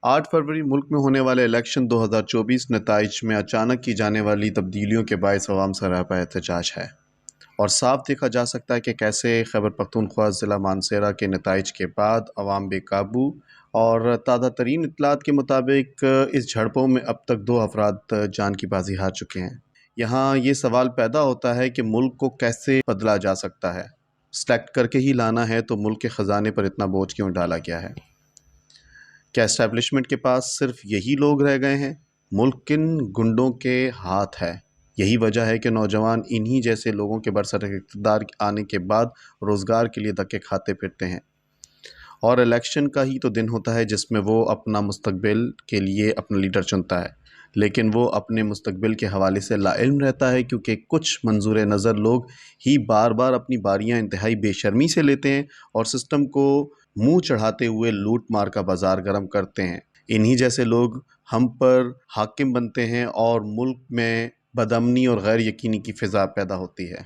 8 फरवरी मुल्क में होने वाले इलेक्शन 2024 नताइज में अचानक की जाने वाली तब्दीलियों के बायस अवाम सरापा एहतजाज है और साफ देखा जा सकता है कि कैसे खैबर पख्तूनख्वा ज़िला मानसेरा के नताइज के बाद अवाम बेकाबू। और ताज़ा तरीन इत्तलात के मुताबिक इस झड़पों में अब तक 2 अफराद जान की बाजी हार चुके हैं। यहाँ ये सवाल पैदा होता है कि मुल्क को कैसे बदला जा सकता है, सेलेक्ट करके ही लाना है तो मुल्क के ख़जाने पर इतना बोझ क्यों डाला गया है? क्या एस्टैब्लिशमेंट के पास सिर्फ यही लोग रह गए हैं? मुल्क किन गुंडों के हाथ है? यही वजह है कि नौजवान इन्हीं जैसे लोगों के बरसर इक़्तिदार आने के बाद रोज़गार के लिए धक्के खाते फिरते हैं और इलेक्शन का ही तो दिन होता है जिसमें वो अपना मुस्तकबिल के लिए अपना लीडर चुनता है, लेकिन वो अपने मुस्तकबिल के हवाले से लाइल्म रहता है क्योंकि कुछ मंजूर नज़र लोग ही बार बार अपनी बारियां इंतहाई बेशर्मी से लेते हैं और सिस्टम को मुंह चढ़ाते हुए लूट मार का बाजार गर्म करते हैं। इन्हीं जैसे लोग हम पर हाकिम बनते हैं और मुल्क में बदअमनी और गैर यकीनी की फ़िज़ा पैदा होती है।